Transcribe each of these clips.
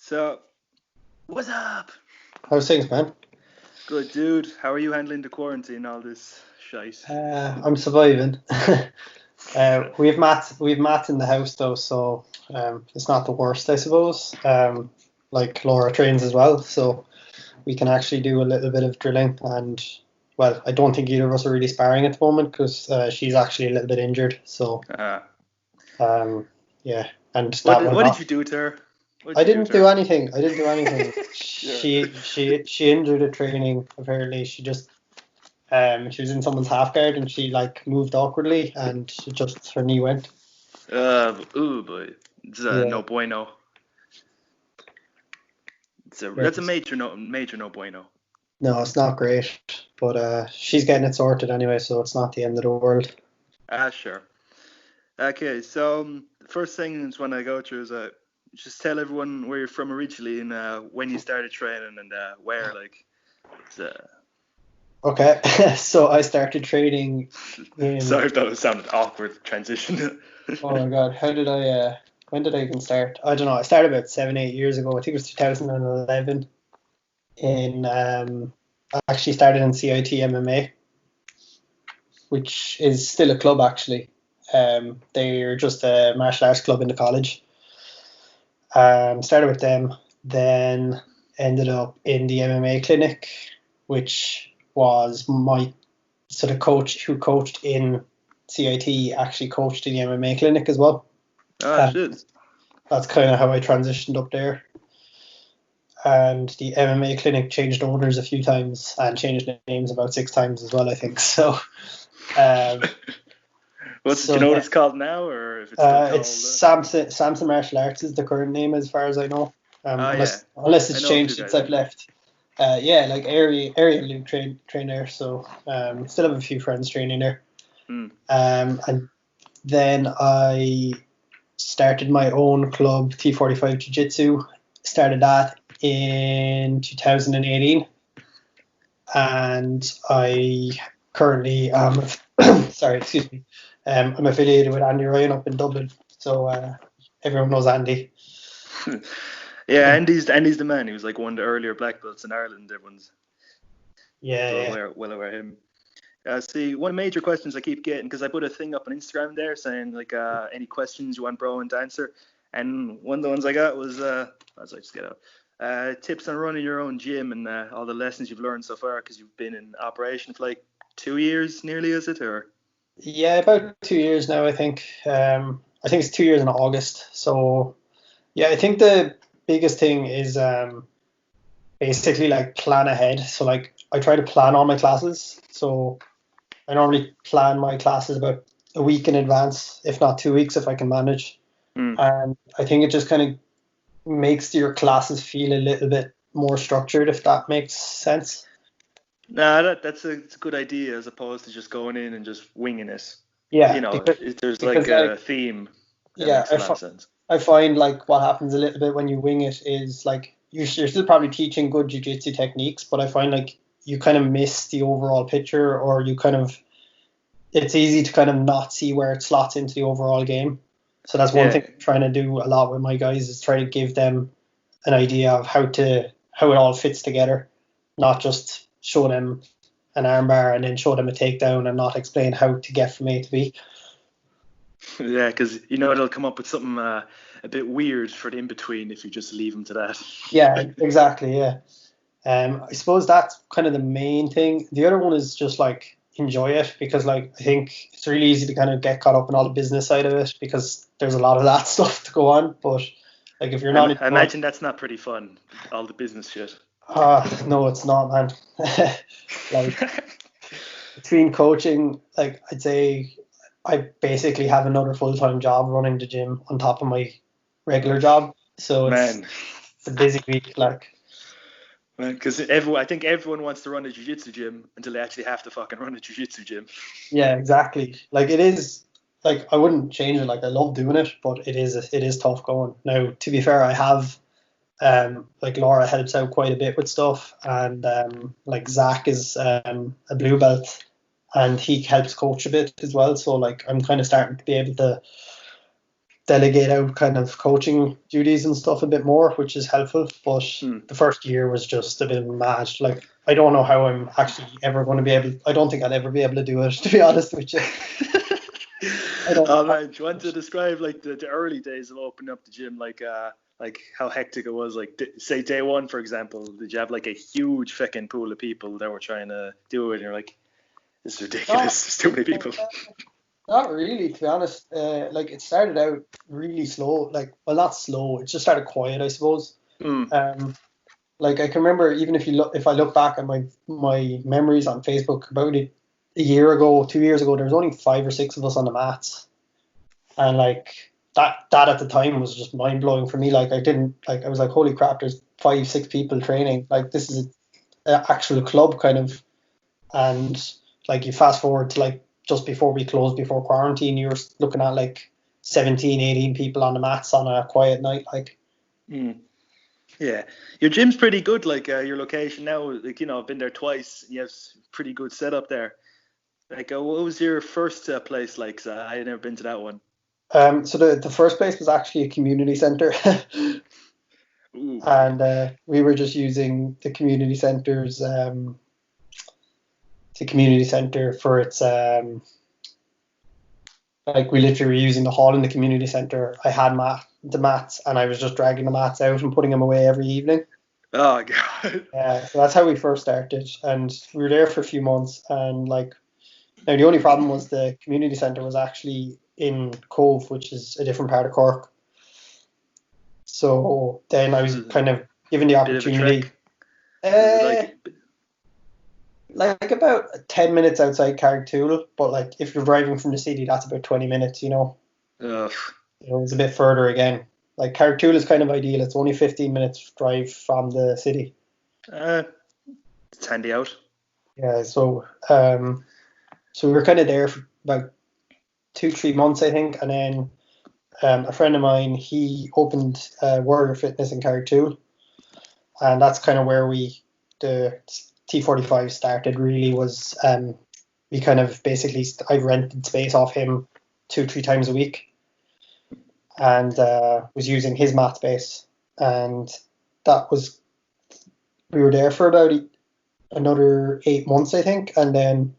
So, what's up? How's things, man? Good, dude. How are you handling the quarantine and all this shite? I'm surviving. We have Matt in the house though, so it's not the worst, I suppose. Like Laura trains as well, so we can actually do a little bit of drilling. And well, I don't think either of us are really sparring at the moment because she's actually a little bit injured. So Uh, yeah, and what that did, went what did off. you do to her? What I did you do didn't to do her? anything. I didn't do anything. Sure. She injured at training. Apparently, she was in someone's half guard and she like moved awkwardly and her knee went. Ooh, boy. It's Yeah, no bueno. yeah. That's a major no bueno. No, it's not great, but she's getting it sorted anyway, so it's not the end of the world. Sure. Okay, so the first things when I go through is just tell everyone where you're from originally and when you started training and where, like. It's, Okay, so I started training in. Sorry if that sounded awkward transition. Oh my God, when did I even start? I don't know. I started about 7, 8 years ago. I think it was 2011. I actually started in CIT MMA, which is still a club actually. They're just a martial arts club in the college. Started with them, then ended up in the MMA clinic, which was my sort of coach who coached in CIT actually coached in the MMA clinic as well. Shit. That's kind of how I transitioned up there. And the MMA clinic changed owners a few times and changed names about 6 times as well, I think. So, Do you know what yeah, it's called now, or if it's still called? it's Samson Martial Arts is the current name as far as I know. Yeah, Unless I it's know a few changed since guys I've in there. left. Yeah, like area Luke train there, so still have a few friends training there. And then I started my own club, T45 Jiu-Jitsu. Started that in 2018, and I currently am. Sorry, excuse me. I'm affiliated with Andy Ryan up in Dublin, so everyone knows Andy. Yeah, Andy's the man. He was like one of the earlier black belts in Ireland. Everyone's Yeah. well aware of him. See, one of the major questions I keep getting, because I put a thing up on Instagram there saying like any questions you want Brohan to answer, and one of the ones I got was as I just get out, tips on running your own gym and all the lessons you've learned so far, because you've been in operation for like 2 years nearly, is it? Or Yeah, about 2 years now, I think. I think it's 2 years in August. So, yeah, I think the biggest thing is basically like plan ahead. So, like, I try to plan all my classes. So, I normally plan my classes about a week in advance, if not 2 weeks, if I can manage. And I think it just kind of makes your classes feel a little bit more structured, if that makes sense. nah, that's a good idea as opposed to just going in and just winging it. Yeah, You know, because if there's like because like a theme, that yeah, makes a lot of sense. I find like what happens a little bit when you wing it is like you're still probably teaching good jiu-jitsu techniques, but I find like you kind of miss the overall picture, or it's easy to kind of not see where it slots into the overall game. So that's one Yeah. thing I'm trying to do a lot with my guys, is try to give them an idea of how it all fits together, not just show them an armbar and then show them a takedown and not explain how to get from A to B. Yeah, because you know it'll come up with something a bit weird for the in between if you just leave them to that. Yeah, exactly. Yeah. I suppose that's kind of the main thing. The other one is just like enjoy it, because like I think it's really easy to kind of get caught up in all the business side of it, because there's a lot of that stuff to go on. But like if you're not I enjoying, imagine that's not pretty fun, all the business shit. no, it's not, man. Like between coaching, like I'd say I basically have another full-time job running the gym on top of my regular job, so it's Man, a busy week. Like, because I think everyone wants to run a jiu-jitsu gym until they actually have to fucking run a jiu-jitsu gym. yeah, exactly. Like it is. Like I wouldn't change it. Like I love doing it, but it is tough going. Now, to be fair, I have like Laura helps out quite a bit with stuff, and like Zach is a blue belt, and he helps coach a bit as well. So like I'm kind of starting to be able to delegate out kind of coaching duties and stuff a bit more, which is helpful. But the first year was just a bit mad. Like, I don't know how I'm actually ever going to be able. I don't think I'll ever be able to do it, to be honest with you. Oh man, do you want to describe like the early days of opening up the gym, like how hectic it was? Like, say day one, for example, did you have like a huge fucking pool of people that were trying to do it, and you're like, this is ridiculous, there's too many people. Not really, to be honest. Like, it started out really slow. Like, well, not slow. It just started quiet, I suppose. Like, I can remember, even if I look back at my memories on Facebook about it, a year ago, 2 years ago, there was only 5 or 6 of us on the mats, and like that at the time was just mind blowing for me. Like, I was like, holy crap, there's 5, 6 people training. Like, this is an actual club kind of. And like, you fast forward to like just before we closed, before quarantine, you were looking at like 17, 18 people on the mats on a quiet night. Like, yeah, your gym's pretty good. Like, your location now, like, I've been there twice. You have pretty good setup there. Like, what was your first place like? 'Cause I had never been to that one. So the first place was actually a community center. And we were just using the community center's for its like, we literally were using the hall in the community center. I had the mats, and I was just dragging the mats out and putting them away every evening. Oh god. Yeah, so that's how we first started, and we were there for a few months. And like, now the only problem was the community centre was actually in Cove, which is a different part of Cork. So then I was kind of given the opportunity. Like about 10 minutes outside Carrigtwohill, but like, if you're driving from the city, that's about 20 minutes, Ugh. It was a bit further again. Like, Carrigtwohill is kind of ideal. It's only 15 minutes drive from the city. It's handy out. Yeah, so we were kind of there for about 2-3 months, I think, and then a friend of mine, he opened Warrior Fitness in Carrigtwohill, and that's kind of where the T45 started. Really, was we kind of basically, I rented space off him 2-3 times a week, and was using his mat space, and we were there for about another 8 months, I think, and then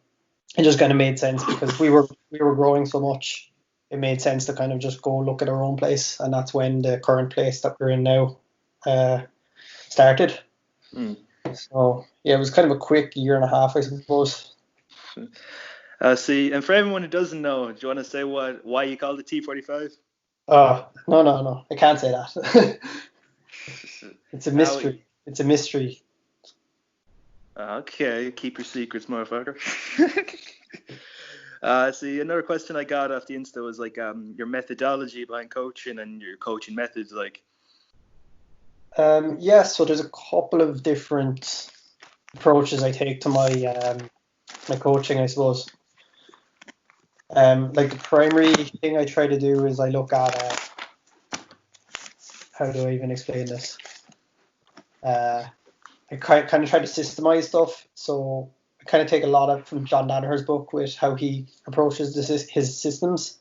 it just kind of made sense because we were growing so much. It made sense to kind of just go look at our own place, and that's when the current place that we're in now started. So yeah, it was kind of a quick 1.5 years, I suppose. See, and for everyone who doesn't know, do you want to say why you called it T45? No, I can't say that. It's a mystery. It's a mystery. Okay, keep your secrets, motherfucker. See, another question I got off the Insta was like, your methodology behind coaching and your coaching methods, like. Yeah, so there's a couple of different approaches I take to my my coaching, I suppose. Like, the primary thing I try to do is I look at how do I even explain this? I kind of try to systemize stuff. So I kind of take a lot from John Danaher's book with how he approaches his systems.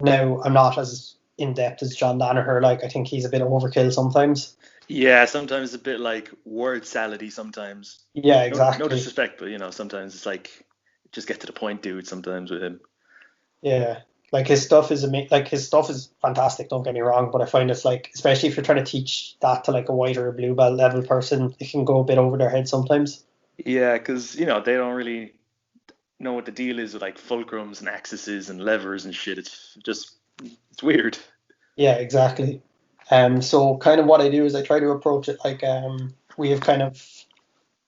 Now, I'm not as in depth as John Danaher. Like, I think he's a bit overkill sometimes. Yeah, sometimes a bit like word salady sometimes. Yeah, exactly. No disrespect, but sometimes it's like, just get to the point, dude. Sometimes with him. Yeah, like, his stuff is fantastic. Don't get me wrong, but I find it's like, especially if you're trying to teach that to like a wider blue belt level person, it can go a bit over their head sometimes. Yeah, because they don't really know what the deal is with like fulcrums and axes and levers and shit. It's weird. Yeah, exactly. So kind of what I do is I try to approach it like we have kind of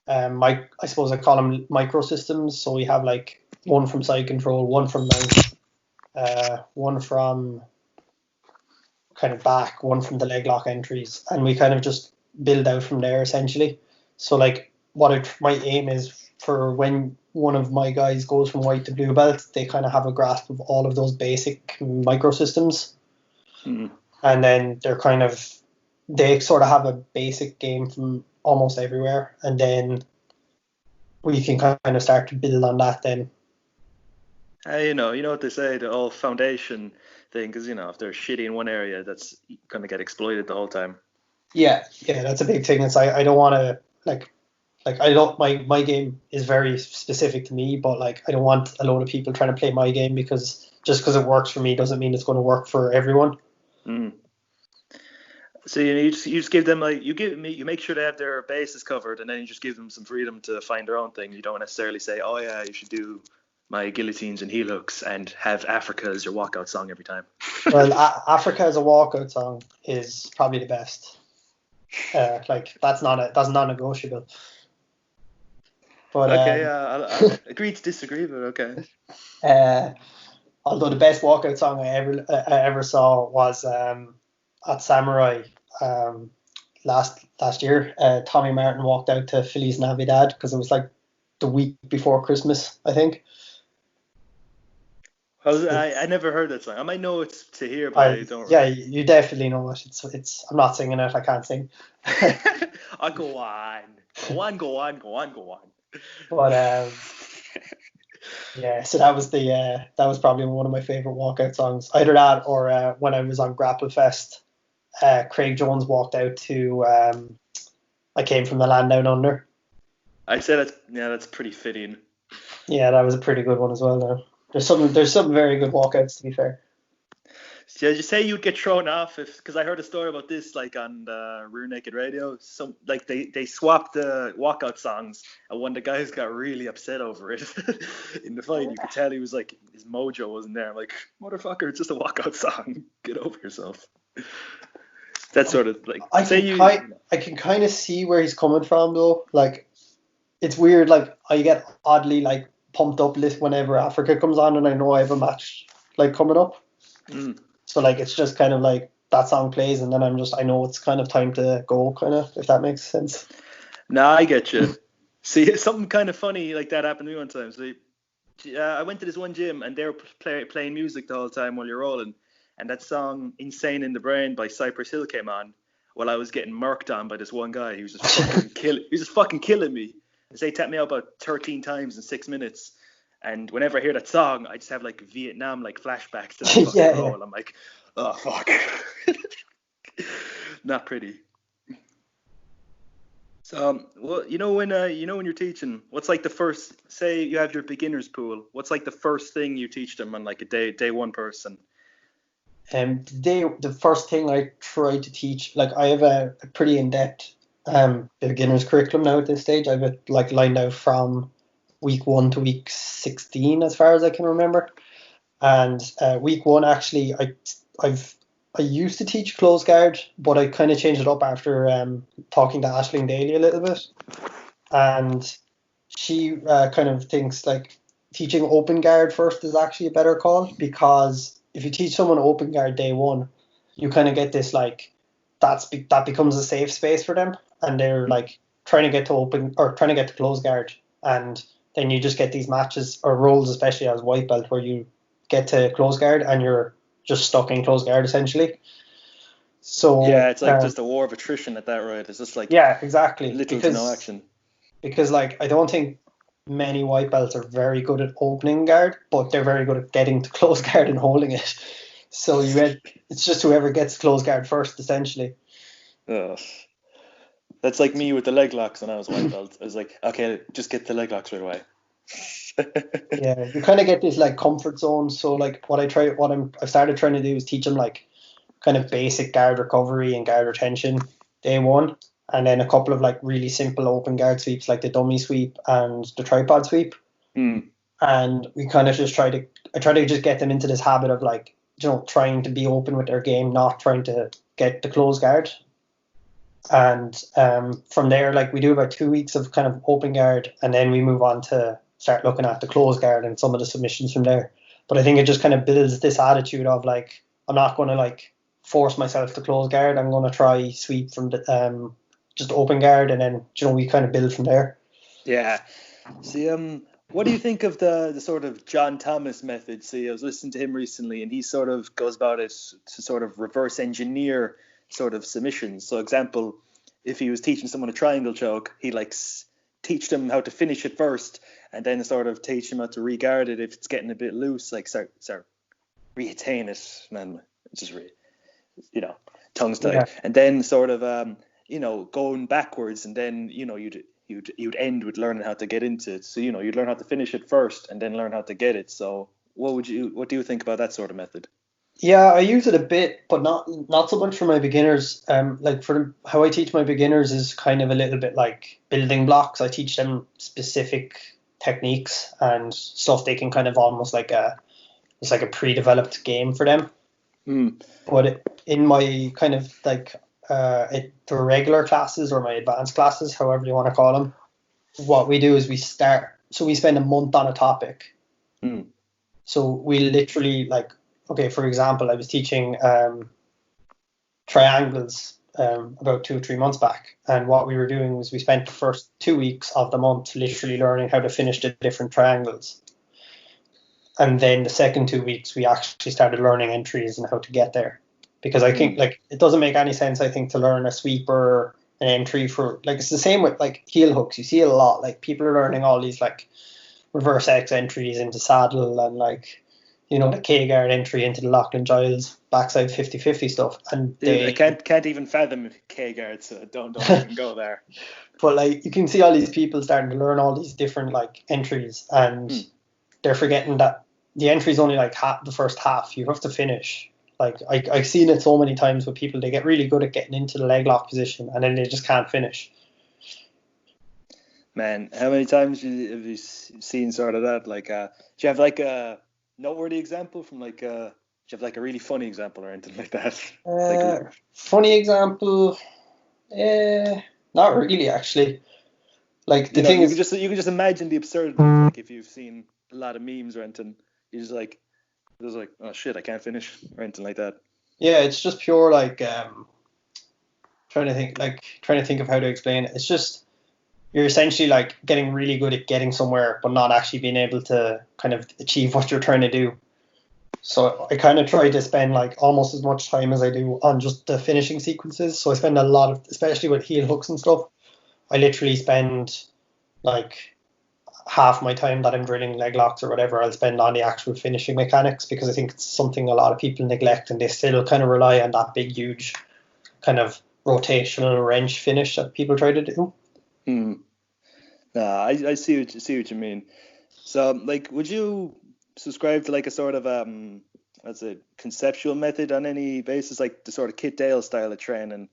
I suppose I call them microsystems. So we have like one from side control, one from mount, one from kind of back, one from the leg lock entries, and we kind of just build out from there essentially. So like, my aim is for when one of my guys goes from white to blue belt, they kind of have a grasp of all of those basic microsystems. And then they sort of have a basic game from almost everywhere, and then we can kind of start to build on that then. You know what they say, the old foundation thing, because if they're shitty in one area, that's gonna get exploited the whole time. Yeah, that's a big thing. It's I don't want to I don't my game is very specific to me, but like I don't want a load of people trying to play my game because just because it works for me doesn't mean it's going to work for everyone. Mm. So you just give them like you make sure they have their bases covered, and then you just give them some freedom to find their own thing. You don't necessarily say, oh yeah, you should do my guillotines and heel hooks and have Africa as your walkout song every time. Well, Africa as a walkout song is probably the best. Like that's non-negotiable. But Okay, I'll agree to disagree, but okay. Although the best walkout song I ever saw was at Samurai last year. Tommy Martin walked out to Feliz Navidad because it was like the week before Christmas, I think. I never heard that song. I might know it to hear, but I don't. Yeah, you definitely know it. It's. I'm not singing it. I can't sing. I'll go on, go on, go on, go on, go on. But yeah, so that was probably one of my favorite walkout songs. Either that or when I was on Grapple Fest, Craig Jones walked out to I Came from the Land Down Under. I'd say that's pretty fitting. Yeah, that was a pretty good one as well. Now there's some very good walkouts, to be fair. So did you say you'd get thrown off because I heard a story about this like on the Rear Naked Radio. Some like they swapped the walkout songs, and one of the guys got really upset over it in the fight. You could tell he was like his mojo wasn't there. I'm like, motherfucker, it's just a walkout song. Get over yourself. That sort of like I can kind of see where he's coming from though. Like it's weird. Like I get oddly like pumped up whenever Africa comes on, and I know I have a match like coming up. Mm. So like it's just kind of like that song plays, and then I know it's kind of time to go, kind of, if that makes sense. Nah, I get you. See, something kind of funny like that happened to me one time. So I went to this one gym, and they were playing music the whole time while you're rolling, and that song "Insane in the Brain" by Cypress Hill came on while I was getting murked on by this one guy. He was just fucking killing me. They tapped me out about 13 times in 6 minutes. And whenever I hear that song, I just have like Vietnam like flashbacks to that fucking Yeah, role. yeah. I'm like, oh fuck, not pretty. So, well, when you're teaching, what's like the first? Say you have your beginners pool. What's like the first thing you teach them on like a day one person? The first thing I try to teach, like I have a pretty in-depth beginners curriculum now at this stage. I've it like lined out from week 1 to week 16 as far as I can remember. And week 1 actually I used to teach close guard, but I kind of changed it up after talking to Aisling Daly a little bit. And she kind of thinks like teaching open guard first is actually a better call, because if you teach someone open guard day one, you kind of get this like that becomes a safe space for them, and they're like trying to get to open or trying to get to close guard, and then you just get these matches or roles, especially as white belt, where you get to close guard and you're just stuck in close guard essentially. So yeah, it's like just a war of attrition at that, right? It's just like yeah, exactly, little to no action. Because like I don't think many white belts are very good at opening guard, but they're very good at getting to close guard and holding it. So it's just whoever gets close guard first, essentially. Ugh. That's like me with the leg locks when I was white belt. I was like, okay, just get the leg locks right away. Yeah, you kind of get this like comfort zone. So like I've started trying to do is teach them like kind of basic guard recovery and guard retention day one, and then a couple of like really simple open guard sweeps like the dummy sweep and the tripod sweep. And we kind of just I try to just get them into this habit of like, trying to be open with their game, not trying to get the close guard. And from there, like we do about 2 weeks of kind of open guard, and then we move on to start looking at the close guard and some of the submissions from there. But I think it just kind of builds this attitude of like, I'm not going to like force myself to close guard. I'm going to try sweep from the just open guard, and then we kind of build from there. Yeah. See, what do you think of the sort of John Thomas method? See, I was listening to him recently, and he sort of goes about it to sort of reverse engineer sort of submissions. So, example, if he was teaching someone a triangle choke, he like teach them how to finish it first, and then sort of teach them how to regard it if it's getting a bit loose, like start reattain it, and then just tongue tied, Yeah. and then sort of going backwards, and then you'd end with learning how to get into it. So you'd learn how to finish it first, and then learn how to get it. So what do you think about that sort of method? Yeah, I use it a bit, but not so much for my beginners. Like how I teach my beginners is kind of a little bit like building blocks. I teach them specific techniques and stuff they can kind of almost it's like a pre-developed game for them. But in my kind of like the regular classes or my advanced classes, however you want to call them, what we do is we spend a month on a topic. So we literally okay, for example, I was teaching triangles about 2 or 3 months back, and what we were doing was we spent the first 2 weeks of the month literally learning how to finish the different triangles, and then the second 2 weeks we actually started learning entries and how to get there, because I think it doesn't make any sense, I think, to learn a sweep or an entry for it's the same with heel hooks. You see it a lot, people are learning all these reverse X entries into saddle and the K-guard entry into the Lachlan Giles backside 50-50 stuff, and I can't even fathom K-guard, so don't even go there. But you can see all these people starting to learn all these different entries, and they're forgetting that the entry is only half the first half. You have to finish. I've seen it so many times with people. They get really good at getting into the leg lock position, and then they just can't finish. Man, how many times have you seen sort of that? Do you have a noteworthy example from do you have a really funny example or anything like that? Funny example? Not really, actually. The thing is, you can just imagine the absurdity. If you've seen a lot of memes or anything, you're just oh shit, I can't finish or anything like that. Yeah, it's just pure trying to think of how to explain it. It's just you're essentially getting really good at getting somewhere, but not actually being able to kind of achieve what you're trying to do. So I kind of try to spend almost as much time as I do on just the finishing sequences. So I spend a lot of, especially with heel hooks and stuff, I literally spend half my time that I'm drilling leg locks or whatever, I'll spend on the actual finishing mechanics, because I think it's something a lot of people neglect, and they still kind of rely on that big, huge kind of rotational wrench finish that people try to do. I see what you mean. So would you subscribe to a sort of as a conceptual method on any basis, the sort of Kit Dale style of training?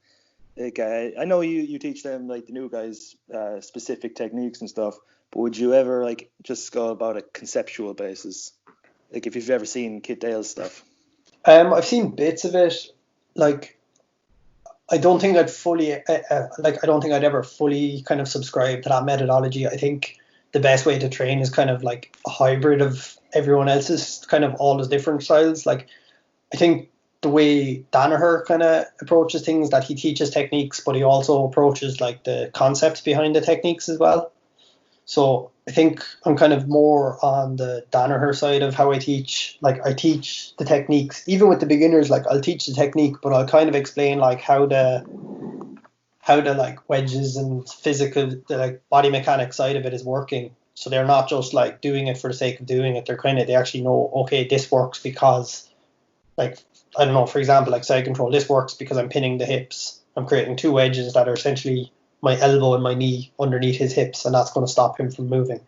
I know you teach them the new guys specific techniques and stuff, but would you ever just go about a conceptual basis? If you've ever seen Kit Dale's stuff? I've seen bits of it. I don't think I'd fully I don't think I'd ever fully kind of subscribe to that methodology. I think the best way to train is kind of a hybrid of everyone else's, kind of all those different styles. I think the way Danaher kind of approaches things, that he teaches techniques, but he also approaches the concepts behind the techniques as well. So I think I'm kind of more on the Danaher side of how I teach. I teach the techniques, even with the beginners. I'll teach the technique, but I'll kind of explain how the wedges and physical, the body mechanics side of it is working. So they're not just doing it for the sake of doing it. They actually know, okay, this works because I don't know, for example, side control, this works because I'm pinning the hips. I'm creating 2 wedges that are essentially my elbow and my knee underneath his hips, and that's going to stop him from moving.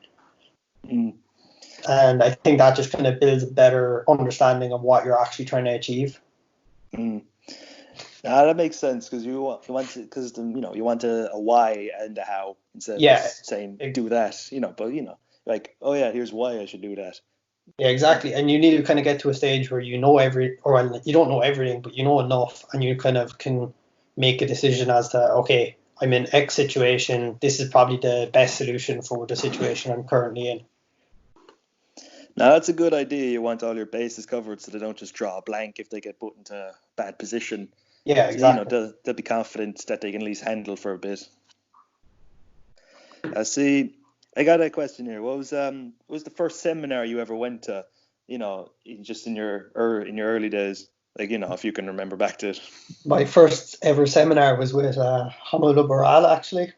And I think that just kind of builds a better understanding of what you're actually trying to achieve. That makes sense, because you want a why and a how instead of saying do that. But oh yeah, here's why I should do that. Yeah, exactly. And you need to kind of get to a stage where you know you don't know everything, but you know enough, and you kind of can make a decision as to, okay, I'm in X situation, this is probably the best solution for the situation I'm currently in. Now, that's a good idea. You want all your bases covered so they don't just draw a blank if they get put into a bad position. Yeah, exactly. So, they'll be confident that they can at least handle for a bit. See, I got a question here. What was the first seminar you ever went to? Just in your early days, if you can remember back to it. My first ever seminar was with Hamid Baral, actually.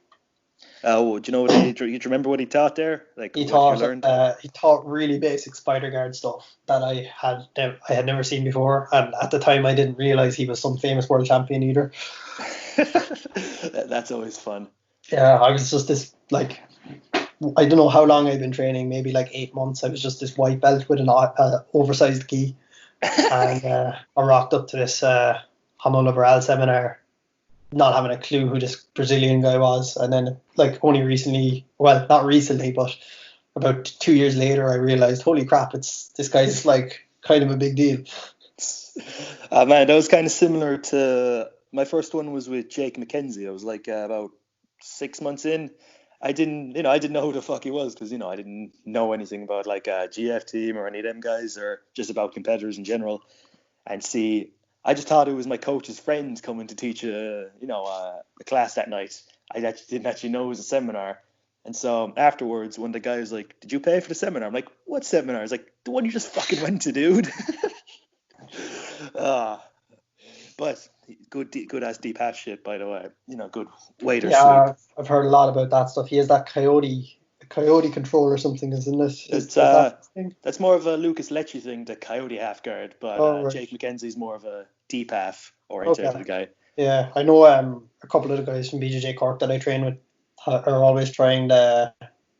Do you know what do you remember what he taught there? Like He what you taught learned? he taught really basic spider guard stuff that I had never seen before, and at the time I didn't realize he was some famous world champion either. That's always fun. Yeah, I was just this like I don't know how long I've been training, maybe like 8 months. I was just this white belt with an oversized gi, and I rocked up to this Hamon Liberal seminar, not having a clue who this Brazilian guy was, and then like only recently, well, not recently, but about 2 years later, I realized, holy crap, this guy's like kind of a big deal. Man, that was kind of similar to my first one was with Jake McKenzie. I was like about 6 months in. I didn't know who the fuck he was because I didn't know anything about like a GF team or any of them guys or just about competitors in general. And see, I just thought it was my coach's friend coming to teach a class that night. I didn't actually know it was a seminar. And so afterwards, when the guy was like, "Did you pay for the seminar?" I'm like, "What seminar?" I was like, "The one you just fucking went to, dude." But good ass deep half shit, by the way. Good waiter Yeah, sweep. I've heard a lot about that stuff. He has that coyote control or something, isn't it? It's Is that his thing? that's more of a Lucas Lecce thing, the coyote half guard, but Oh, right. Jake McKenzie's more of a deep half Okay. orientated guy. Yeah, I know a couple of the guys from BJJ Cork that I train with are always trying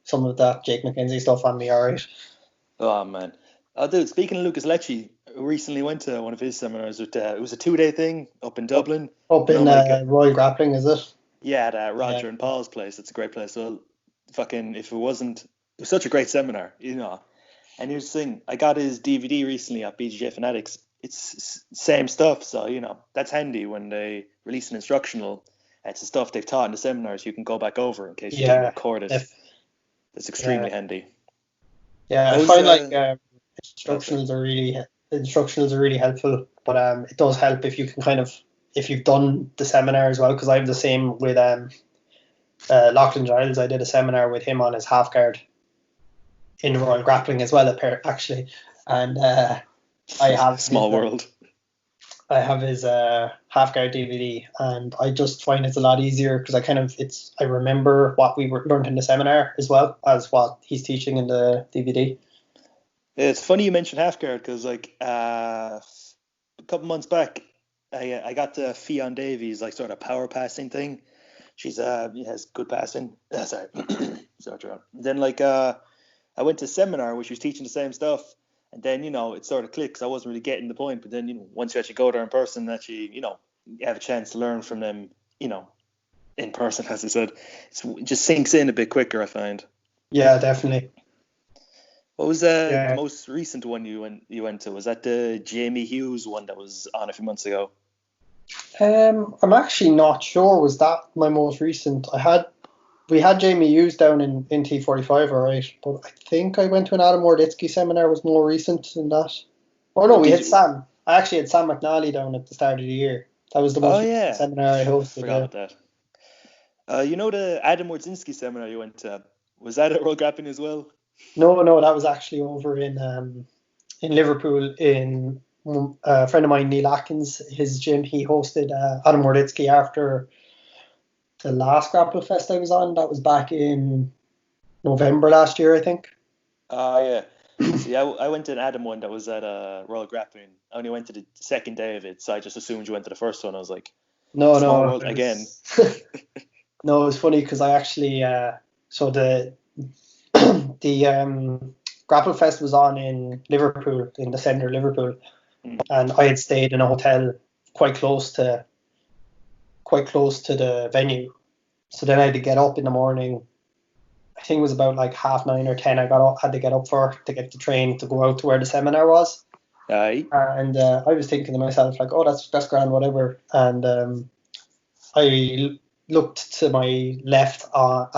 some of that Jake McKenzie stuff on me, alright. Oh man. Oh dude, speaking of Lucas Lecce, I recently went to one of his seminars. It was a 2-day thing up in Up, Dublin. up in Royal Grappling, is it? Yeah, at Yeah. Roger and Paul's place. It's a great place. Well, fucking, if it wasn't, it was such a great seminar, And here's the thing, I got his DVD recently at BJJ Fanatics. It's same stuff, so that's handy when they release an instructional. It's the stuff they've taught in the seminars you can go back over in case you didn't Yeah. record it. It's extremely handy. Yeah, I What was find like sorry. instructionals are really helpful, but it does help if you can if you've done the seminar as well, because I'm the same with Lachlan Giles. I did a seminar with him on his half guard in Royal Grappling as well, actually, and I have Small world. I have his half guard DVD, and I just find it's a lot easier because I remember what we learned in the seminar as well as what he's teaching in the DVD. It's funny you mentioned half guard because like a couple months back, I got the Fionn Davies like sort of power passing thing. She's has good passing. Sorry, sorry. Then like I went to a seminar where she was teaching the same stuff, and then it sort of clicked. I wasn't really getting the point, but then once you actually go there in person, actually you have a chance to learn from them. In person, as I said, it just sinks in a bit quicker. I find. Yeah, definitely. What was the most recent one you went to? Was that the Jamie Hughes one that was on a few months ago? I'm actually not sure. Was that my most recent? We had Jamie Hughes down in T45, alright, but I think I went to an Adam Warditsky seminar. Was more recent than that. Oh no, we had Sam. I actually had Sam McNally down at the start of the year. That was the most recent seminar I hosted. Forgot about that. The Adam Wardzinski seminar you went to, was that at World Grappling as well? No, that was actually over in Liverpool in a friend of mine, Neil Atkins, his gym. He hosted Adam Warditsky after the last Grapple Fest I was on. That was back in November last year, I think. Yeah. See, I went to an Adam one that was at Royal Grappling. I only went to the second day of it, so I just assumed you went to the first one. I was like, no, world again. No, it was funny because I actually so the Grapple Fest was on in Liverpool, in the centre of Liverpool, and I had stayed in a hotel quite close to the venue. So then I had to get up in the morning. I think it was about like 9:30 or 10. Had to get up to get the train to go out to where the seminar was. Aye. And I was thinking to myself like, oh, that's grand, whatever. And I looked to my left on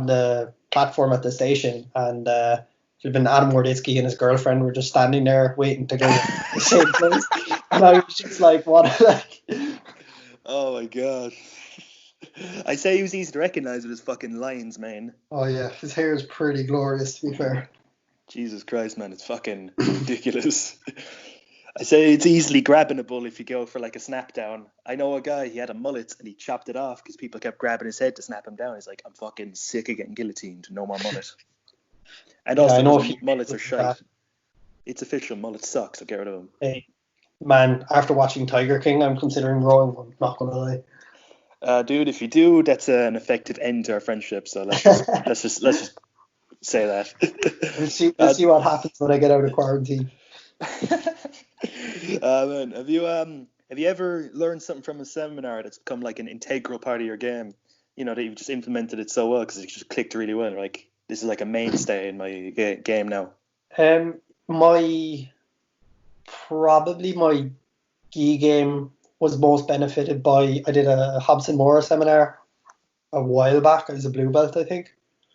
the platform at the station, and there'd been Adam Warditsky and his girlfriend were just standing there waiting to go to the same place. And I was just like, what? Oh my god. I say he was easy to recognize with his fucking lines, man. Oh yeah, his hair is pretty glorious, to be fair. Jesus Christ, man, it's fucking ridiculous. I say it's easily grabbable if you go for like a snap down. I know a guy, he had a mullet and he chopped it off because people kept grabbing his head to snap him down. He's like, I'm fucking sick of getting guillotined. No more mullet. And Yeah, I also, know a because few mullets people are like shite. that. It's official. Mullets suck, so get rid of them. Hey, man, after watching Tiger King, I'm considering growing one. Not gonna lie. Dude, if you do, that's an effective end to our friendship. So let's just say that. We'll see what happens when I get out of quarantine. Man, have you ever learned something from a seminar that's become like an integral part of your game? You know, that you've just implemented it so well because it just clicked really well. Like, this is like a mainstay in my game now. My probably my gi game was most benefited by. I did a Hobson Moore seminar a while back. I was a blue belt, I think,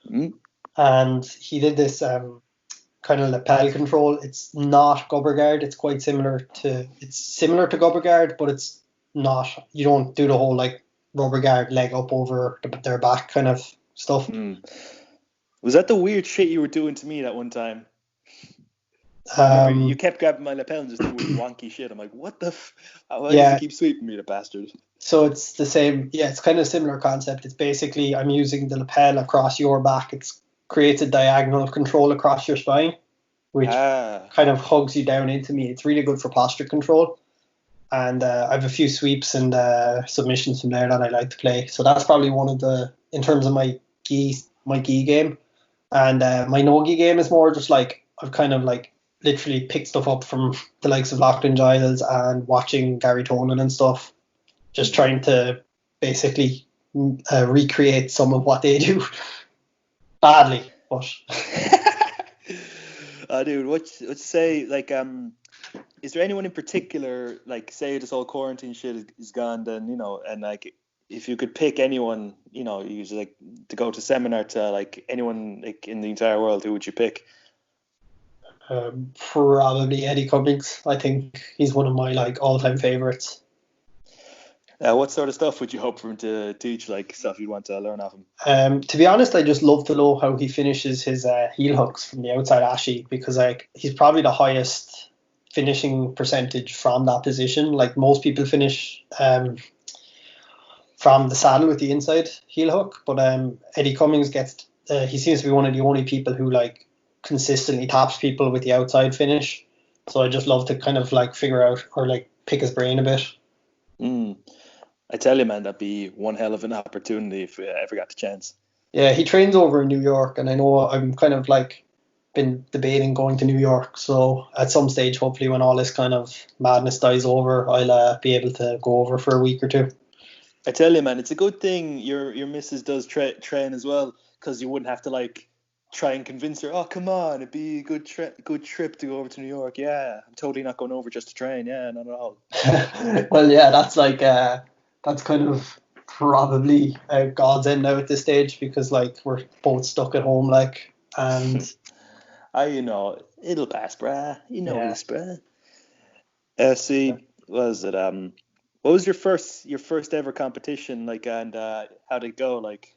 Mm. and he did this kind of lapel control. It's not gubber guard. It's quite similar to. It's similar to gubber guard, but it's not. You don't do the whole like rubber guard leg up over their back kind of stuff. Was that the weird shit you were doing to me that one time? I remember you kept grabbing my lapel and just doing wonky shit. I'm like, what the why does he keep sweeping me, the bastard? So it's the same. Yeah, it's kind of a similar concept. It's basically I'm using the lapel across your back. It creates a diagonal control across your spine, which kind of hugs you down into me. It's really good for posture control. And I have a few sweeps and submissions from there that I like to play. So that's probably one of in terms of my gi game. And my no-gi game is more just like I've kind of like literally picked stuff up from the likes of Lachlan Giles and watching Gary Tonin and stuff. Just trying to basically recreate some of what they do. Badly, but... Dude, what you say, like, is there anyone in particular, like, say this whole quarantine shit is gone, then, you know, and like, if you could pick anyone, you know, you like to go to seminar to like anyone like in the entire world, who would you pick? Probably Eddie Cummings. I think he's one of my like all-time favorites. What sort of stuff would you hope for him to teach, like stuff you'd want to learn off him? To be honest, I just love to know how he finishes his heel hooks from the outside ashi, because like he's probably the highest finishing percentage from that position. Like most people finish from the saddle with the inside heel hook, but Eddie Cummings gets he seems to be one of the only people who like consistently taps people with the outside finish. So I just love to kind of like figure out or like pick his brain a bit. I tell you, man, that'd be one hell of an opportunity if we ever got the chance. Yeah, he trains over in New York, and I know I'm kind of like been debating going to New York. So at some stage, hopefully when all this kind of madness dies over, I'll be able to go over for a week or two. I tell you, man, it's a good thing your missus does train as well, because you wouldn't have to like try and convince her. Oh, come on, it'd be a good trip to go over to New York. Yeah, I'm totally not going over just to train. Yeah, not at all. Well, yeah, that's like that's kind of probably a God's end now at this stage, because like we're both stuck at home, like, and you know, it'll pass, brah. You know this, brah. Was it what was your first ever competition like, and how did it go? Like,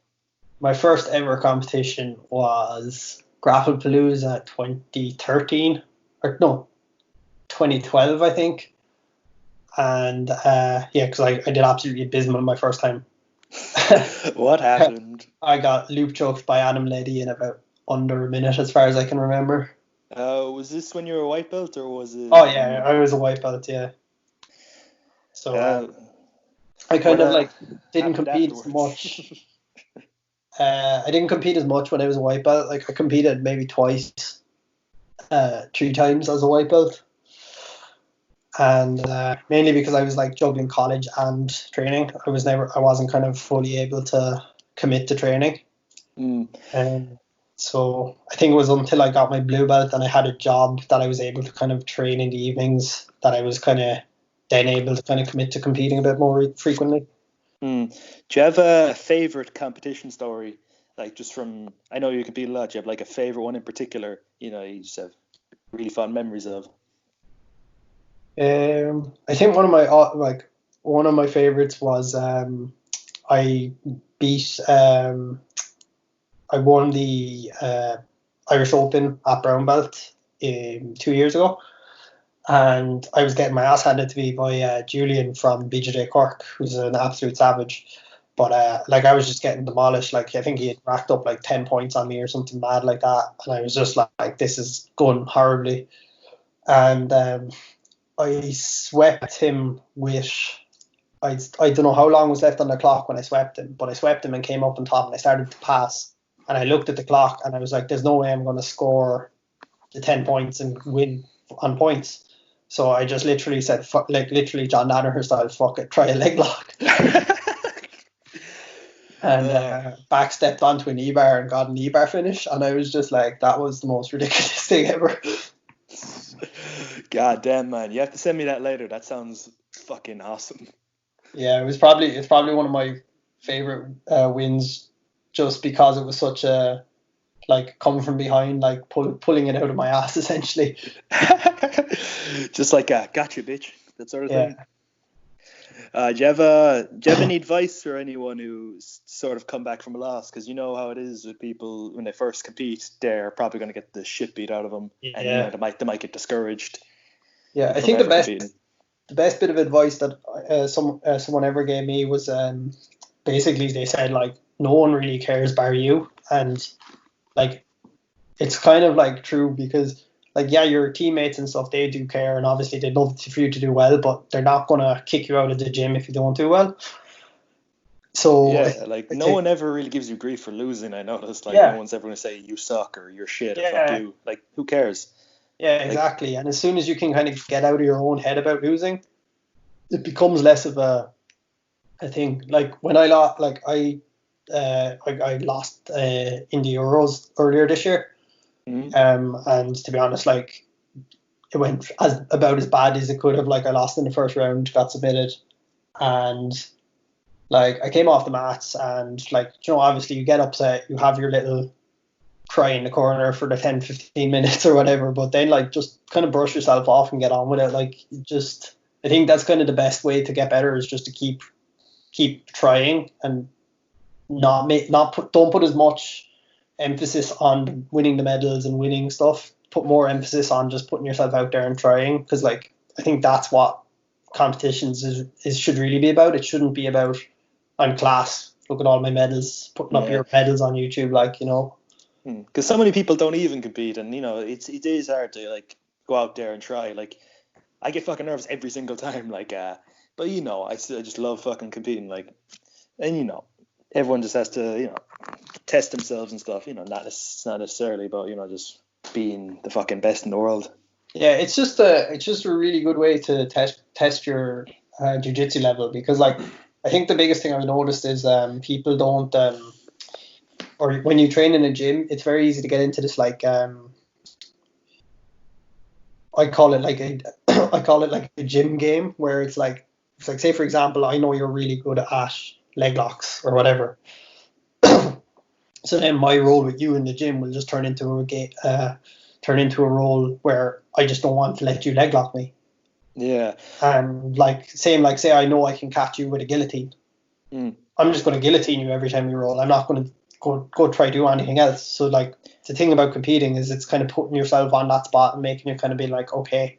my first ever competition was Grapplepalooza 2013, or no, 2012, I think. And yeah, because I did absolutely abysmal my first time. What happened? I got loop choked by Adam Leddy in about under a minute, as far as I can remember. Was this when you were a white belt, or was it? Oh yeah, I was a white belt, yeah. So I kind of like didn't compete as much. I didn't compete as much when I was a white belt. Like I competed maybe twice, 3 times as a white belt. And mainly because I was like juggling college and training. I wasn't kind of fully able to commit to training. And so I think it was until I got my blue belt and I had a job that I was able to kind of train in the evenings that I was kind of then able to kind of commit to competing a bit more frequently. Do you have a favorite competition story? Like, just from, I know you compete a lot. Do you have like a favorite one in particular? You know, you just have really fond memories of. I think one of my favorites was I beat I won the Irish Open at brown belt 2 years ago, and I was getting my ass handed to me by Julian from BJJ Cork, who's an absolute savage. But like I was just getting demolished. Like I think he had racked up like 10 points on me or something mad like that, and I was just like this is going horribly. And I swept him with I don't know how long was left on the clock when I swept him, but I swept him and came up on top and I started to pass. And I looked at the clock and I was like, there's no way I'm going to score the 10 points and win on points. So I just literally said, fuck, like literally John Danaher style, fuck it, try a leg lock. And back stepped onto a knee bar and got a knee bar finish. And I was just like, that was the most ridiculous thing ever. God damn, man. You have to send me that later. That sounds fucking awesome. Yeah, it's probably one of my favorite wins, just because it was such a like coming from behind, like pulling it out of my ass essentially. Just like a gotcha, bitch, that sort of thing. Do you have any advice for anyone who's sort of come back from a loss? Because you know how it is with people when they first compete, they're probably going to get the shit beat out of them, and you know, they might get discouraged. Yeah, I think the best bit of advice that someone ever gave me was basically they said like no one really cares bar you, and like it's kind of like true, because like yeah, your teammates and stuff, they do care, and obviously they'd love for you to do well, but they're not gonna kick you out of the gym if you don't do well. So yeah, like no one ever really gives you grief for losing. I noticed, like no one's ever gonna say you suck or you're shit or fuck you. Like who cares? Yeah, exactly. And as soon as you can kind of get out of your own head about losing, it becomes less of a thing. Like when I lost, like I lost in the Euros earlier this year. And to be honest, like it went about as bad as it could have. Like I lost in the first round, got submitted, and like I came off the mats, and like you know, obviously you get upset, you have your little cry in the corner for the 10-15 minutes or whatever, but then like just kind of brush yourself off and get on with it. Like just I think that's kind of the best way to get better, is just to keep trying and don't put as much emphasis on winning the medals and winning stuff. Put more emphasis on just putting yourself out there and trying, because like I think that's what competitions should really be about. It shouldn't be about I'm class, look at all my medals, putting up your medals on YouTube, like, you know. Because so many people don't even compete, and you know it is hard to like go out there and try. Like I get fucking nervous every single time, like but you know I just love fucking competing, like, and you know everyone just has to, you know, test themselves and stuff, you know, not necessarily about, you know, just being the fucking best in the world. Yeah, it's just a really good way to test your jiu-jitsu level, because like I think the biggest thing I've noticed is people don't or when you train in a gym, it's very easy to get into this like I call it like a gym game, where it's like say for example, I know you're really good at leg locks or whatever. So then my role with you in the gym will just turn into a role where I just don't want to let you leg lock me. Yeah. And like say I know I can catch you with a guillotine. I'm just going to guillotine you every time you roll. I'm not going to go try to do anything else. So like the thing about competing is it's kind of putting yourself on that spot and making you kind of be like, okay,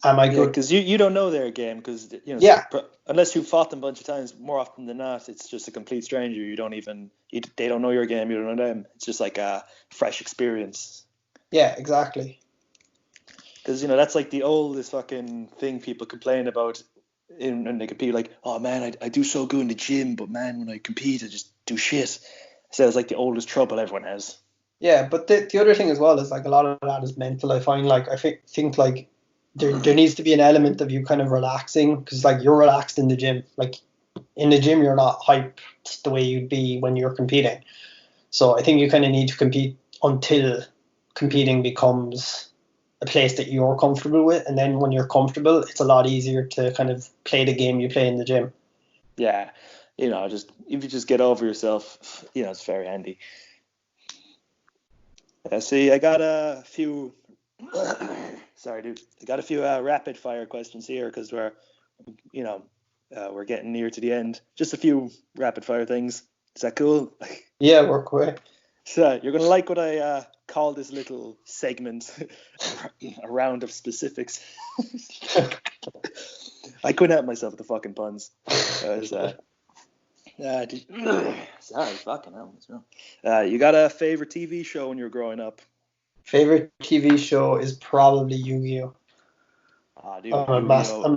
am I good? Because you don't know their game, because you know, unless you've fought them a bunch of times, more often than not, it's just a complete stranger. You don't even they don't know your game, you don't know them. It's just like a fresh experience. Yeah, exactly. Because you know that's like the oldest fucking thing people complain about when they compete. Like, oh man, I do so good in the gym, but man, when I compete, I just do shit. So it's like the oldest trouble everyone has. Yeah, but the other thing as well is like a lot of that is mental. I find like I think like there needs to be an element of you kind of relaxing, because like you're relaxed in the gym. Like in the gym, you're not hyped the way you'd be when you're competing. So I think you kind of need to compete until competing becomes a place that you're comfortable with, and then when you're comfortable, it's a lot easier to kind of play the game you play in the gym. Yeah, you know, just if you just get over yourself, you know, it's very handy. See, I got a few. Sorry, dude. I got a few rapid fire questions here because we're getting near to the end. Just a few rapid fire things. Is that cool? Yeah, work away. So you're gonna like what I call this little segment a round of specifics. I couldn't help myself with the fucking puns. Sorry, fucking hell. You got a favorite TV show when you were growing up? Favorite TV show is probably Yu-Gi-Oh. Dude, I'm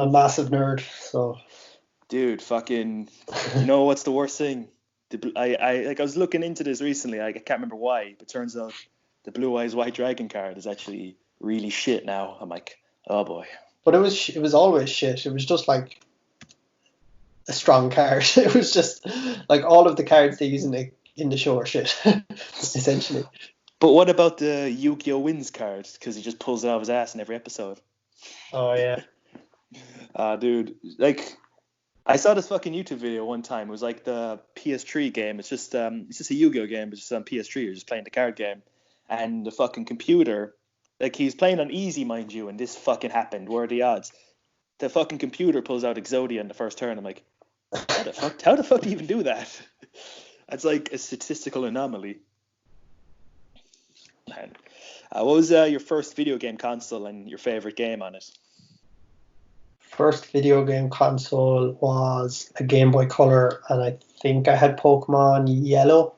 a massive nerd, so. Dude, fucking, you know what's the worst thing? I was looking into this recently. I can't remember why, but turns out the Blue Eyes White Dragon card is actually really shit now. I'm like, oh boy. But it was always shit. It was just like a strong card. It was just like all of the cards they use in the show are shit, essentially. But what about the Yu-Gi-Oh! Wins card? Because he just pulls it out of his ass in every episode. Oh yeah. Dude, like, I saw this fucking YouTube video one time. It was like the PS3 game. It's just a Yu-Gi-Oh! Game, but just on PS3. You're just playing the card game, and the fucking computer, like, he's playing on easy, mind you, and this fucking happened. What are the odds? The fucking computer pulls out Exodia in the first turn. I'm like, how the fuck do you even do that? It's like a statistical anomaly. Man. What was your first video game console and your favorite game on it? First video game console was a Game Boy Color, and I think I had Pokemon Yellow.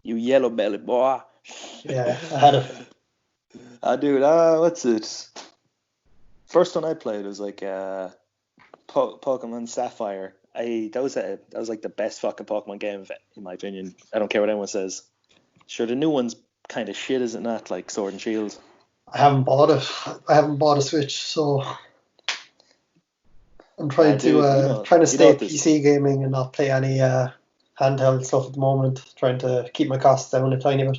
You yellow belly boy. Yeah, I had it. Dude, what's it? First one I played was like Pokemon Sapphire. That was like the best fucking Pokemon game in my opinion. I don't care what anyone says. Sure, the new one's kind of shit, is it not? Like Sword and Shield. I haven't bought it. I haven't bought a Switch, so I'm trying to stay PC gaming and not play any handheld stuff at the moment. Trying to keep my costs down a tiny bit.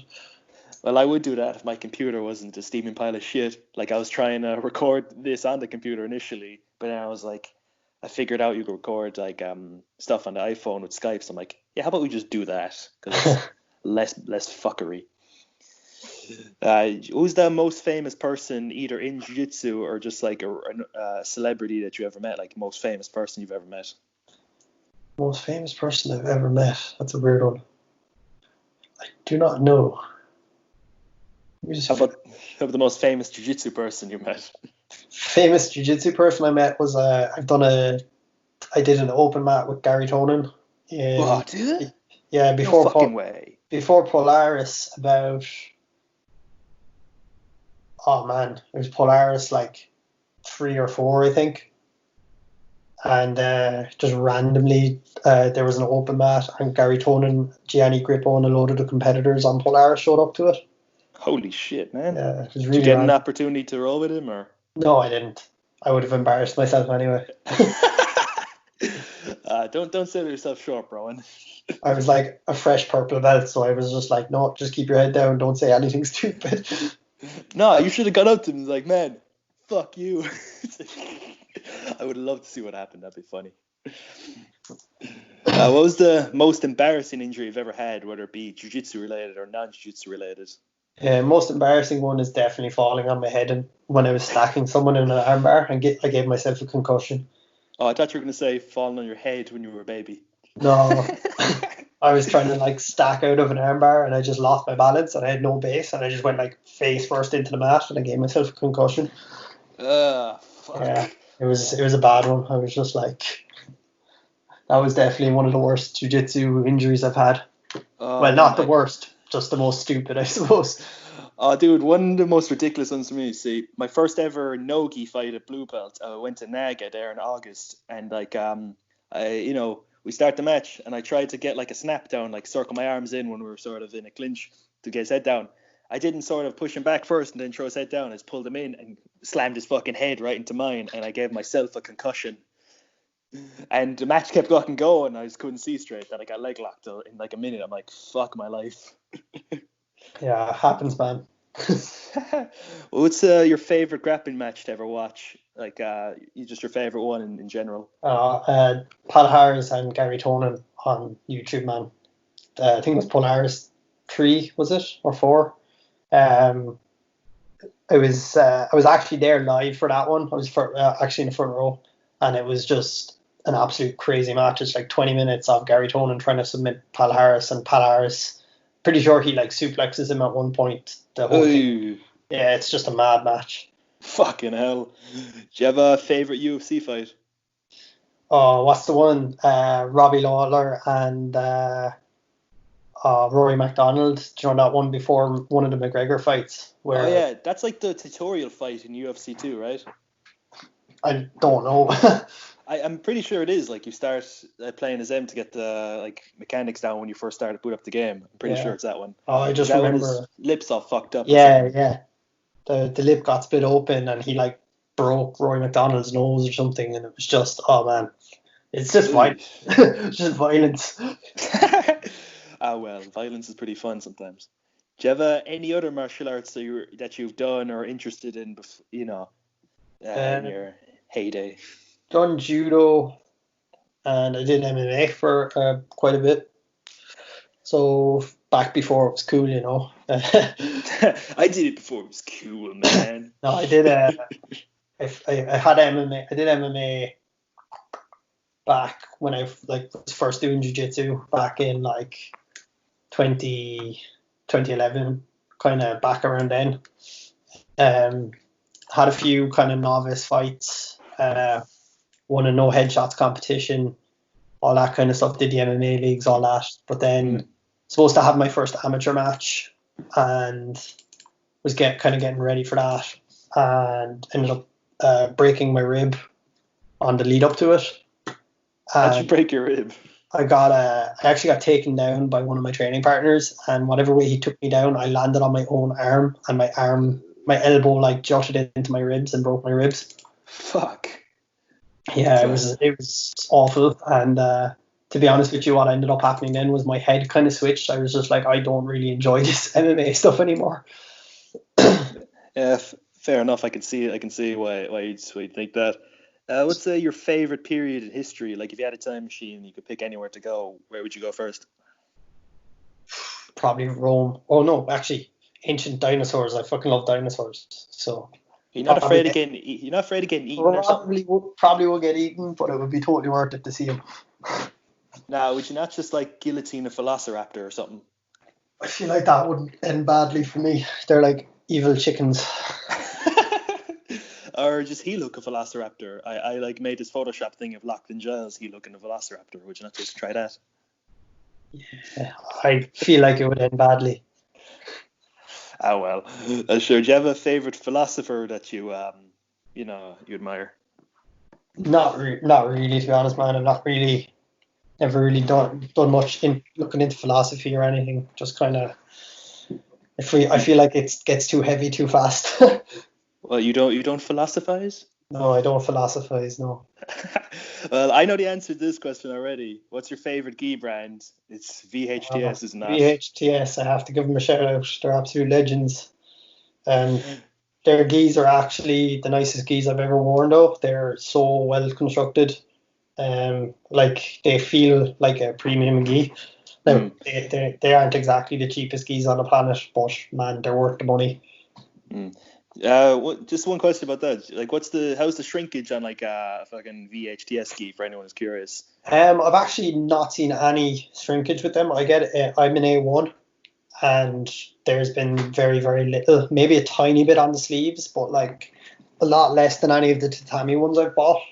Well, I would do that if my computer wasn't a steaming pile of shit. Like, I was trying to record this on the computer initially, but then I was like, I figured out you could record like stuff on the iPhone with Skype. So I'm like, yeah, how about we just do that? Because it's less fuckery. Who's the most famous person, either in jiu-jitsu or just like a celebrity that you ever met? Like, most famous person you've ever met? Most famous person I've ever met? That's a weird one. I do not know. How about the most famous jiu-jitsu person you met? Famous jiu-jitsu person I met was I did an open mat with Gary Tonin. What, dude? Yeah, before no fucking way. Before Polaris, about, oh man, it was Polaris like 3 or 4, I think. And just randomly, there was an open mat, and Gary Tonin, Gianni Grippo, and a load of the competitors on Polaris showed up to it. Holy shit, man. Yeah, it was really Did you get an opportunity to roll with him, or? No, I didn't. I would have embarrassed myself anyway. Don't sell yourself short, Brohan. I was like a fresh purple belt, so I was just like, no, just keep your head down, don't say anything stupid. No, you should have got up to him and was like, man, fuck you. I would love to see what happened. That'd be funny. What was the most embarrassing injury you've ever had, whether it be jiu-jitsu related or non-jiu-jitsu related? Most embarrassing one is definitely falling on my head and when I was stacking someone in an armbar, and I gave myself a concussion. Oh, I thought you were going to say falling on your head when you were a baby. No, I was trying to like stack out of an armbar, and I just lost my balance, and I had no base, and I just went like face first into the mat, and I gave myself a concussion. Fuck. Yeah, it was a bad one. I was just like, that was definitely one of the worst jiu-jitsu injuries I've had. Well, not the worst, just the most stupid, I suppose. Oh, dude, one of the most ridiculous ones for me. See, my first ever no-gi fight at Blue Belt, I went to Naga there in August, and like, we start the match, and I tried to get like a snap down, like circle my arms in when we were sort of in a clinch to get his head down. I didn't sort of push him back first and then throw his head down. I just pulled him in and slammed his fucking head right into mine, and I gave myself a concussion. And the match kept going, and I just couldn't see straight. Then I got leg locked in like a minute. I'm like, fuck my life. Yeah, it happens, man. What's your favorite grappling match to ever watch? Like, just your favorite one in general? Polaris and Gary Tonin on YouTube, man. I think it was Polaris 3, was it, or 4? I was actually there live for that one. I was actually in the front row, and it was just an absolute crazy match. It's like 20 minutes of Gary Tonin trying to submit Polaris, and Polaris, pretty sure he like suplexes him at one point the whole thing. Ooh, Yeah, it's just a mad match. fucking hell. Do you have a favorite UFC fight? Oh, what's the one? Robbie Lawler and Rory McDonald. Do you know that one before one of the McGregor fights? Where Oh yeah, that's like the tutorial fight in UFC 2, right? I don't know. I'm pretty sure it is. Like you start playing as them to get the like mechanics down when you first start to boot up the game. I'm pretty Yeah. sure it's that one. Oh, I just That one remember. his lips all fucked up. Or Yeah, something. yeah. The lip got split open and he like broke Roy McDonald's nose or something, and it was just, oh man, it's just violence. It's just violence. Ah well, violence is pretty fun sometimes. Do you have any other martial arts that you've done or interested in, in your heyday? Done judo, and I did MMA for quite a bit. So back before it was cool, you know. I did it before it was cool, man. No, I did. I had MMA. I did MMA back when I was first doing jiu-jitsu back in like 2011, kind of back around then. Had a few kind of novice fights, won a no headshots competition, all that kind of stuff. Did the MMA leagues, all that. But then supposed to have my first amateur match, and was getting ready for that, and ended up breaking my rib on the lead up to it. How'd you break your rib? I actually got taken down by one of my training partners, and whatever way he took me down, I landed on my own arm, and my elbow like jutted into my ribs and broke my ribs. Fuck. Yeah, it was awful, and to be honest with you, what ended up happening then was my head kind of switched. I was just like, I don't really enjoy this MMA stuff anymore. Yeah, fair enough. I can see why you'd think that. What's your favorite period in history? Like, if you had a time machine, you could pick anywhere to go. Where would you go first? Probably Rome. Oh no, actually, ancient dinosaurs. I fucking love dinosaurs. So You're not afraid of getting eaten or something? Probably will get eaten, but it would be totally worth it to see them. Now, would you not just like guillotine a velociraptor or something? I feel like that wouldn't end badly for me. They're like evil chickens. Or just he look a velociraptor. I like made this Photoshop thing of Lachlan Giles, he looking a velociraptor. Would you not just try that? Yeah, I feel like it would end badly. Ah well, sure. Do you have a favorite philosopher that you you admire? Not really, to be honest, man. I'm not really never really done much in looking into philosophy or anything. Just kind of, I feel like it gets too heavy too fast. Well, you don't philosophize? No, I don't philosophize. No. Well, I know the answer to this question already. What's your favorite gi brand? It's VHTS, isn't that? VHTS, I have to give them a shout out. They're absolute legends. Their gis are actually the nicest gis I've ever worn, though. They're so well constructed. Like they feel like a premium gi. Now, they aren't exactly the cheapest gis on the planet, but man, they're worth the money. Just one question about that. Like, how's the shrinkage on like a fucking VHTS gi for anyone who's curious? I've actually not seen any shrinkage with them. I'm an A1, and there's been very, very little, maybe a tiny bit on the sleeves, but like a lot less than any of the tatami ones I've bought.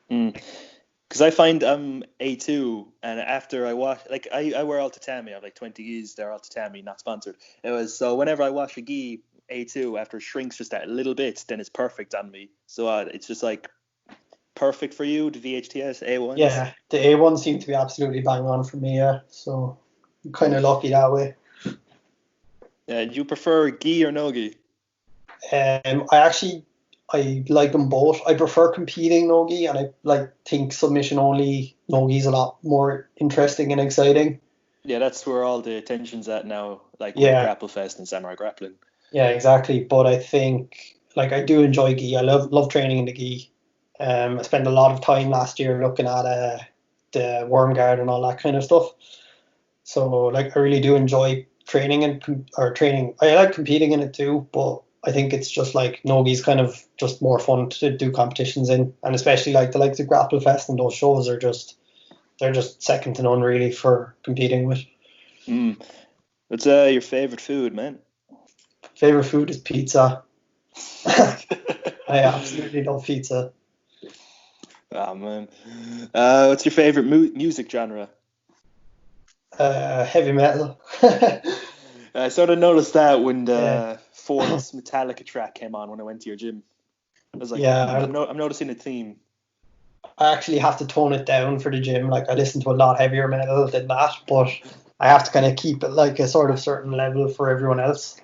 Because I find A2, and after I wash, like I wear all tatami. I have like 20 gis. They're all tatami, not sponsored. So whenever I wash a gi A2, after it shrinks just that little bit, then it's perfect on me. So it's just like perfect for you, the VHTS A1s. Yeah, the A1s seem to be absolutely bang on for me. Yeah, so I'm kind of lucky that way. Do you prefer gi or no gi? I like them both. I prefer competing no-gi, and I think submission only no-gi is a lot more interesting and exciting. Yeah, that's where all the attention's at now, like with Grapple Fest and Samurai Grappling. Yeah, exactly. But I think I do enjoy gi. I love training in the gi. I spent a lot of time last year looking at the worm guard and all that kind of stuff. So I really do enjoy training training. I like competing in it too, but I think it's just like no-gi's kind of just more fun to do competitions in, and especially like the likes of Grapple Fest and those shows they're just second to none really for competing with. What's your favorite food, man? Favorite food is pizza. I absolutely love pizza. Oh man. What's your favorite music genre? Heavy metal. I sort of noticed that when Yeah. the fourth Metallica track came on when I went to your gym. I was like, Yeah, I'm noticing a theme. I actually have to tone it down for the gym. Like I listen to a lot heavier metal than that, but I have to kind of keep it like a sort of certain level for everyone else.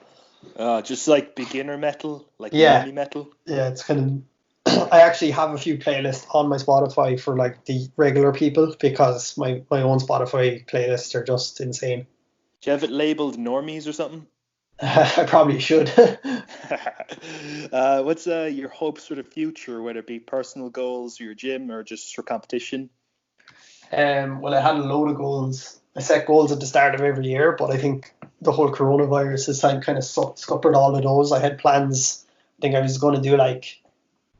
Just like beginner metal, like Yeah, normie metal. yeah, it's kind of. I actually have a few playlists on my Spotify for like the regular people because my own Spotify playlists are just insane. Do you have it labeled normies or something? I probably should. What's your hopes for the future, whether it be personal goals, your gym, or just for competition? Well, I had a load of goals. I set goals at the start of every year, but I think the whole coronavirus has kind of scuppered all of those. I had plans. I think I was going to do like,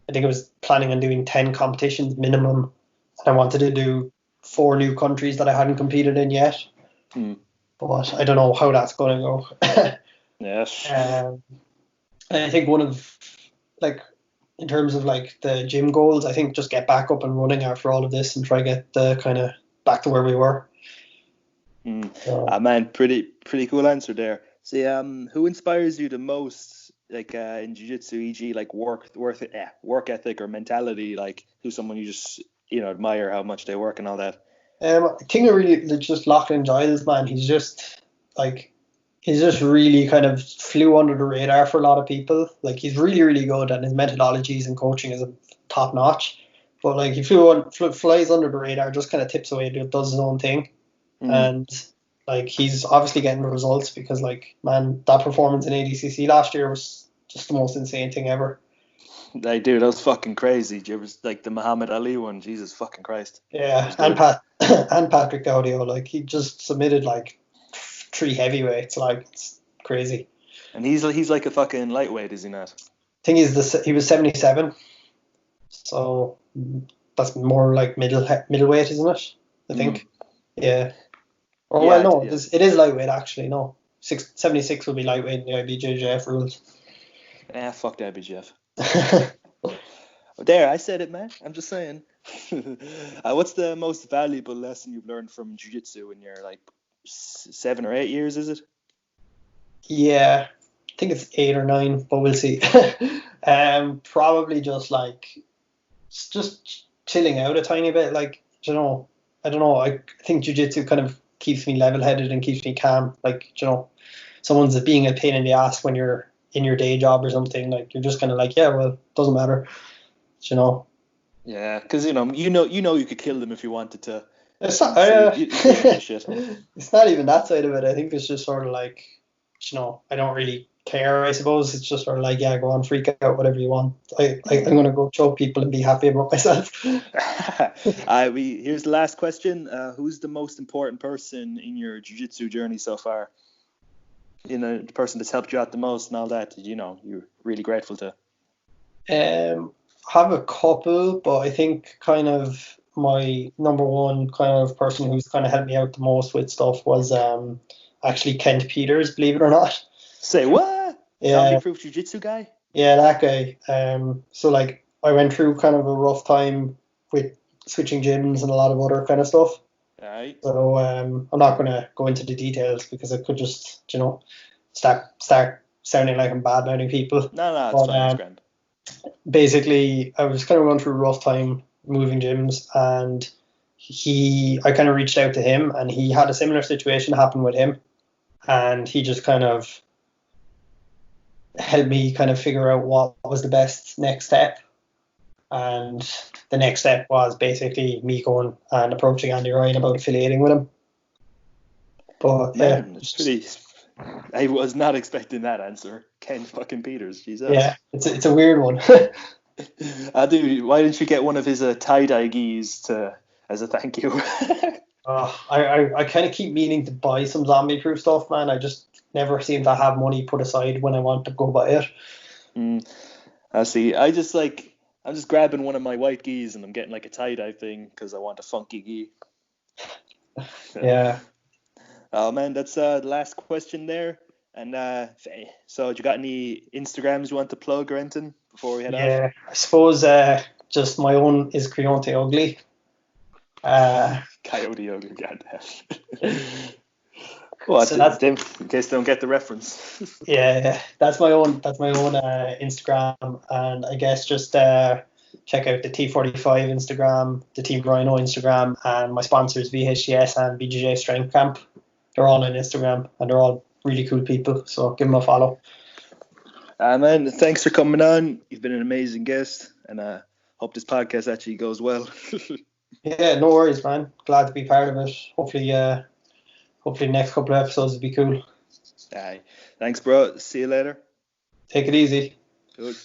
I think I was planning on doing 10 competitions minimum. And I wanted to do 4 new countries that I hadn't competed in yet. But I don't know how that's going to go. Yes. And I think one of, like, in terms of like the gym goals, I think just get back up and running after all of this and try get the kind of back to where we were. Man, pretty cool answer there. See, who inspires you the most, like in jiu-jitsu, e.g., like work ethic or mentality? Like, who's someone you just admire how much they work and all that? I think I really just Lachlan Giles, man. He's just really kind of flew under the radar for a lot of people. Like he's really really good, and his methodologies and coaching is top notch. But like he flies under the radar, just kind of tips away, does his own thing, and like he's obviously getting the results because like man, that performance in ADCC last year was just the most insane thing ever. Like, dude, that was fucking crazy. It was like the Muhammad Ali one. Jesus fucking Christ. Yeah, and Patrick Gaudio, like he just submitted like 3 heavyweights, like it's crazy. And he's like a fucking lightweight, is he not? Thing is, he was 77, so that's more like middleweight, isn't it? I think. Yeah. Or Yeah, well, no, yeah. it is lightweight actually. No, 76 would be lightweight in the IBJJF rules. Fuck the IBJF. There, I said it, man. I'm just saying. What's the most valuable lesson you've learned from jiu-jitsu in your like 7 or 8 years? Is it? Yeah, I think it's 8 or 9, but we'll see. Probably just chilling out a tiny bit. Like I don't know. I think jiu-jitsu kind of keeps me level-headed and keeps me calm. Like someone's being a pain in the ass when you're in your day job or something. Like you're just kind of like, yeah, well, doesn't matter. Yeah, because you could kill them if you wanted to. It's not. It's not even that side of it. I think it's just sort of like, I don't really care. I suppose it's just sort of like, yeah, go on, freak out, whatever you want. I'm gonna go choke people and be happy about myself. Here's the last question. Who's the most important person in your jiu-jitsu journey so far? The person that's helped you out the most and all that. You're really grateful to. Have a couple, but I think kind of my number one kind of person who's kind of helped me out the most with stuff was actually Kent Peters, believe it or not. Say what? Yeah. Zombie-proof jiu-jitsu guy? Yeah, that guy. So like I went through kind of a rough time with switching gyms and a lot of other kind of stuff. Aye. So I'm not going to go into the details because it could just, start sounding like I'm bad-mouthing people. No, it's fine. It's grand. Basically, I was kind of going through a rough time moving gyms, and I kind of reached out to him, and he had a similar situation happen with him, and he just kind of helped me kind of figure out what was the best next step. And the next step was basically me going and approaching Andy Ryan about affiliating with him. But man, yeah, it's pretty. I was not expecting that answer. Ken fucking Peters, Jesus. Yeah, it's a weird one. Dude, why didn't you get one of his tie-dye gis as a thank you? I kind of keep meaning to buy some zombie-proof stuff, man. I just never seem to have money put aside when I want to go buy it. I see. I'm just grabbing one of my white gis and I'm getting like a tie-dye thing because I want a funky gi. Yeah. Oh man, that's the last question there. And so, do you got any Instagrams you want to plug or anything before we head off? Yeah, I suppose just my own is Creonte Ugly. Coyote Ugly, goddamn. What? So that's In case they don't get the reference. yeah, that's my own Instagram, and I guess just check out the T45 Instagram, the Team Rhino Instagram, and my sponsors VHS and BJJ Strength Camp. They're all on Instagram, and they're all really cool people. So give them a follow. Man, thanks for coming on. You've been an amazing guest, and hope this podcast actually goes well. Yeah, no worries, man. Glad to be part of it. Hopefully the next couple of episodes will be cool. Aye. Thanks, bro. See you later. Take it easy. Good.